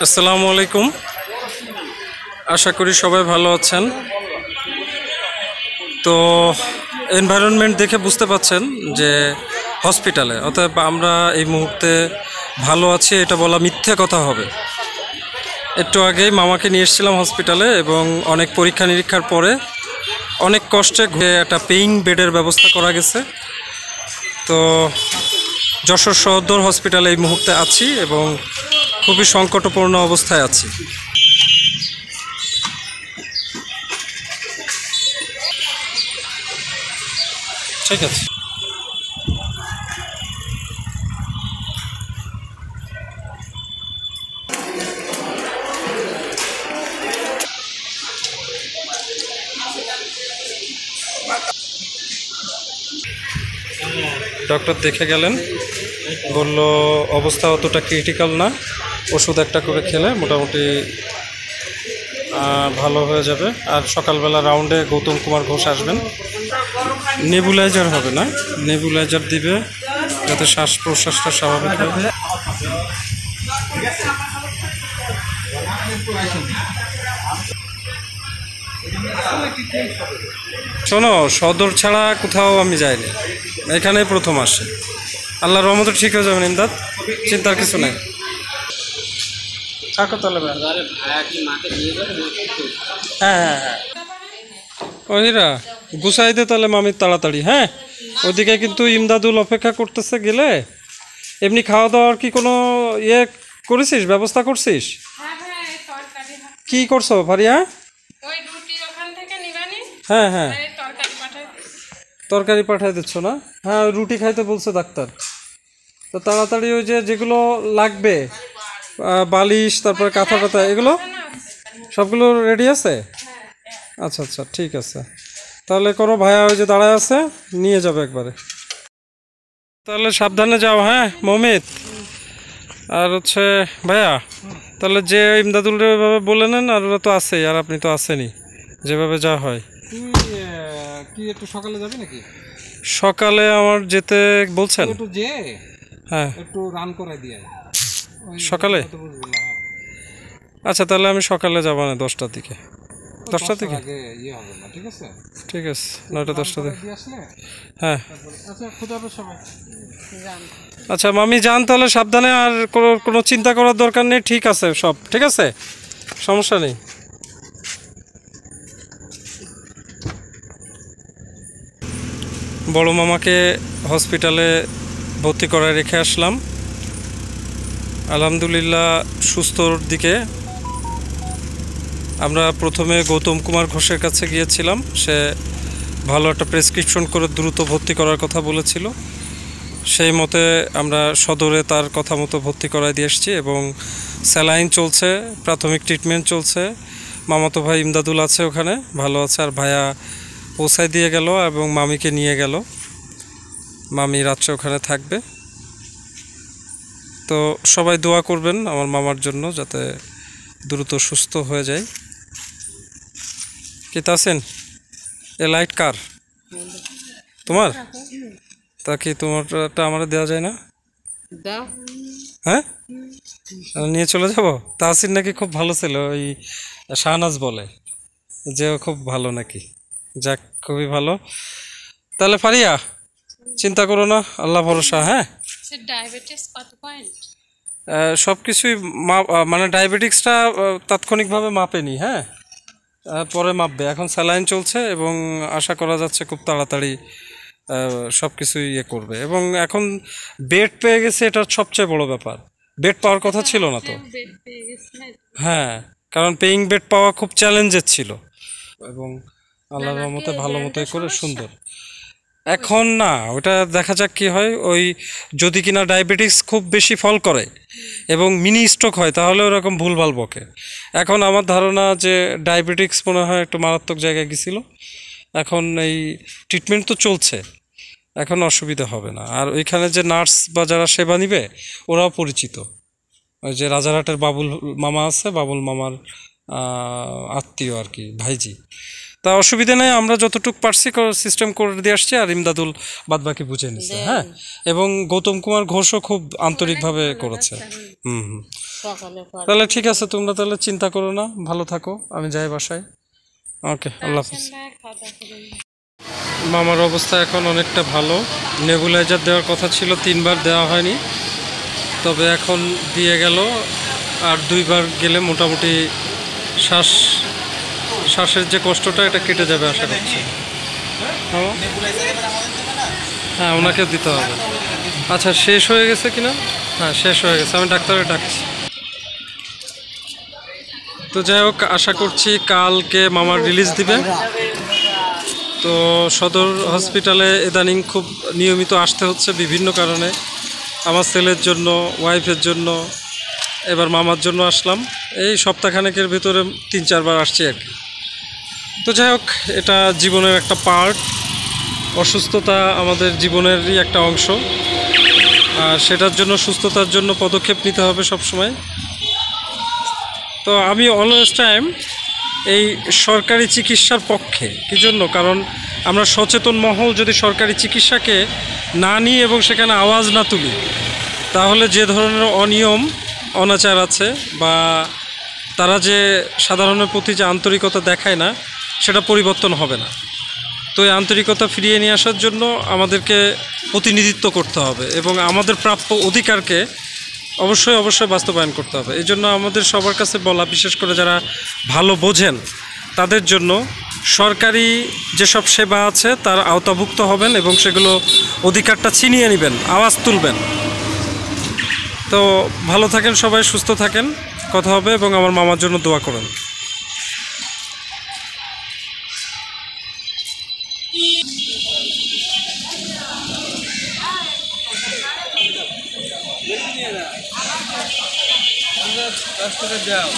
আসসালামু আলাইকুম, আশা করি সবাই ভালো আছেন। তো এনভায়রনমেন্ট দেখে বুঝতে পাচ্ছেন যে হসপিটালে, অতএব আমরা এই মুহূর্তে ভালো আছি এটা বলা মিথ্যে কথা হবে। একটু আগেই মামাকে নিয়ে এসেছিলাম হসপিটালে এবং অনেক পরীক্ষা নিরীক্ষার পরে অনেক কষ্টে একটা পেইং বেডের ব্যবস্থা করা গেছে। তো যশোর সদর হসপিটালে এই মুহূর্তে আছি এবং খুবই সংকটপূর্ণ অবস্থায় আছি। ঠিক আছে, ডক্টর দেখে গেলেন, বলল অবস্থা অতটা ক্রিটিক্যাল না, ওষুধ একটা করে খেলে মোটামুটি ভালো হয়ে যাবে। আর সকালবেলা রাউন্ডে গৌতম কুমার ঘোষ আসবেন, নেবুলাইজার হবে না, নেবুলাইজার দিবে যাতে শ্বাস প্রশ্বাসটা স্বাভাবিক হয়। শোনো, সদর ছাড়া কোথাও আমি যাইনি, এখানেই প্রথম আসে। আল্লাহর রহমতে ঠিক হয়ে যাবেন ইমদাদ, চিন্তার কিছু নেই। হ্যাঁ, ওহিরা গুছাই দে তাহলে মামির তাড়াতাড়ি। হ্যাঁ, ওইদিকে কিন্তু ইমদাদুল অপেক্ষা করতেছে। গেলে এমনি খাওয়া দাওয়ার কি কোনো ইয়ে করেছিস, ব্যবস্থা করছিস? কি করছো ফারিয়া? হ্যাঁ হ্যাঁ, তরকারি পাঠাই দিচ্ছ না? হ্যাঁ, রুটি খাইতে বলছে ডাক্তার। তো তাড়াতাড়ি ওই যেগুলো লাগবে, বালিশ, তারপরে কাঁথা টাথা, এগুলো সবগুলো রেডি আছে? আচ্ছা আচ্ছা, ঠিক আছে, তাহলে করো। ভাইয়া ওই যে দাঁড়ায় আছে, নিয়ে যাবে একবারে। তাহলে সাবধানে যাও। হ্যাঁ মমিত, আর হচ্ছে ভাইয়া তাহলে যে ইমদাদুল ভাবে বলে নেন, আর ওরা তো আছেই, আর আপনি তো আসেনি, যেভাবে যা হয়। কি একটু সকালে যাবি নাকি? সকালে আমার যেতে বলছেন? একটু যে হ্যাঁ, একটু রান করে দিয়ে সকালে। আচ্ছা, তাহলে আমি সকালে যাবো না, 10টার দিকে। 10টার দিকে ইয়ে হবে না, ঠিক আছে? ঠিক আছে, 9টা 10টা দিকে। হ্যাঁ আচ্ছা, খুদা হাফেজ সবাই। আচ্ছা মামি যান তাহলে, সাবধানে। আর কোনো চিন্তা করার দরকার নেই, ঠিক আছে সব, ঠিক আছে, সমস্যা নেই। বড় মামাকে হসপিটালে ভর্তি করায় রেখে আসলাম। আলহামদুলিল্লাহ সুস্থর দিকে। আমরা প্রথমে গৌতম কুমার ঘোষের কাছে গিয়েছিলাম, সে ভালো একটা প্রেসক্রিপশন করে দ্রুত ভর্তি করার কথা বলেছিল। সেই মতে আমরা সদরে তার কথা মতো ভর্তি করায় দিয়ে এসেছি এবং স্যালাইন চলছে, প্রাথমিক ট্রিটমেন্ট চলছে। মামাতো ভাই ইমদাদুল আছে ওখানে, ভালো আছে। আর ভাইয়া পৌঁছায় দিয়ে গেল এবং মামিকে নিয়ে গেল, মামি রাত্রে ওখানে থাকবে। তো সবাই দোয়া করবেন আমার মামার জন্য, যাতে দ্রুত সুস্থ হয়ে যায়। কি তাসিন, এ লাইট কার? তোমার? তা কি তোমারটা আমার দেওয়া যায় না? হ্যাঁ, নিয়ে চলে যাব। তাসিন নাকি খুব ভালো ছিল, ওই শাহনাজ বলে যে ও খুব ভালো নাকি। যাক, খুবই ভালো। তাহলে ফারিয়া চিন্তা করো না, আল্লাহ ভরসা। হ্যাঁ, সব কিছুই মানে ডায়াবেটিক্সটা তাৎক্ষণিকভাবে মাপেনি। হ্যাঁ, পরে মাপবে। এখন স্যালাইন চলছে এবং আশা করা যাচ্ছে খুব তাড়াতাড়ি সব কিছুই ইয়ে করবে। এবং এখন বেড পেয়ে গেছে, এটা সবচেয়ে বড় ব্যাপার। বেড পাওয়ার কথা ছিল না তো। হ্যাঁ, কারণ পেইং বেড পাওয়া খুব চ্যালেঞ্জের ছিল এবং আল্লাহর রহমতে ভালো মতোই করে সুন্দর। এখন না, ওটা দেখা যাক কি হয়। ওই যদি কিনা ডায়াবেটিস খুব বেশি ফল করে এবং মিনি স্ট্রোক হয়, তাহলে ওরকম ভুলভাল বকে। এখন আমার ধারণা যে ডায়াবেটিক্স মনে হয় একটু মারাত্মক জায়গায় গেছিলো। এখন এই ট্রিটমেন্ট তো চলছে, এখন অসুবিধা হবে না। আর ওইখানে যে নার্স বা যারা সেবা নিবে ওরাও পরিচিত। ওই যে রাজারহাটের বাবুল মামা আছে, বাবুল মামার আত্মীয় আর কি, ভাইজি। তা অসুবিধা নেই, আমরা যতটুকু পারছি সিস্টেম করে দিয়ে আসছি, আর ইমদাদুল বাদবাকি বুঝে নিচ্ছে। হ্যাঁ, এবং গৌতম কুমার ঘোষও খুব আন্তরিকভাবে করেছে। হুম হুম। তাহলে ঠিক আছে, তোমরা তাহলে চিন্তা করো না, ভালো থাকো, আমি যাই বাসায়। ওকে, আল্লাহ হাফিজ। মামার অবস্থা এখন অনেকটা ভালো। নেবুলাইজার দেওয়ার কথা ছিল, 3বার দেওয়া হয়নি, তবে এখন দিয়ে গেল। আর 2বার গেলে মোটামুটি শ্বাসের যে কষ্টটা এটা কেটে যাবে আশা করছি। হ্যাঁ, ওনাকে দিতে হবে। আচ্ছা, শেষ হয়ে গেছে কিনা? হ্যাঁ, শেষ হয়ে গেছে, আমি ডাক্তারকে ডাকছি। তো যাই হোক, আশা করছি কালকে মামার রিলিজ দিবে। তো সদর হসপিটালে ইদানিং খুব নিয়মিত আসতে হচ্ছে বিভিন্ন কারণে, আমার ছেলের জন্য, ওয়াইফের জন্য, এবার মামার জন্য আসলাম। এই সপ্তাহখানেকের ভিতরে 3-4 বার আসছি আর কি। তো যাই হোক, এটা জীবনের একটা পার্ট। অসুস্থতা আমাদের জীবনেরই একটা অংশ, আর সেটার জন্য, সুস্থতার জন্য পদক্ষেপ নিতে হবে সব সময়। তো আমি অলওয়েজ টাইম এই সরকারি চিকিৎসার পক্ষে। কী জন্য? কারণ আমরা সচেতন মহল যদি সরকারি চিকিৎসাকে না নিই এবং সেখানে আওয়াজ না তুলি, তাহলে যে ধরনের অনিয়ম অনাচার আছে বা তারা যে সাধারণের প্রতি যে আন্তরিকতা দেখায় না, সেটা পরিবর্তন হবে না। তো এই আন্তরিকতা ফিরিয়ে নিয়ে আসার জন্য আমাদেরকে প্রতিনিধিত্ব করতে হবে এবং আমাদের প্রাপ্য অধিকারকে অবশ্যই বাস্তবায়ন করতে হবে। এই জন্য আমাদের সবার কাছে বলা, বিশেষ করে যারা ভালো বোঝেন তাদের জন্য, সরকারি যেসব সেবা আছে তার আওতাভুক্ত হবেন এবং সেগুলো অধিকারটা ছিনিয়ে নেবেন, আওয়াজ তুলবেন। তো ভালো থাকেন সবাই, সুস্থ থাকেন, কথা হবে, এবং আমার মামার জন্য দোয়া করেন। যাও।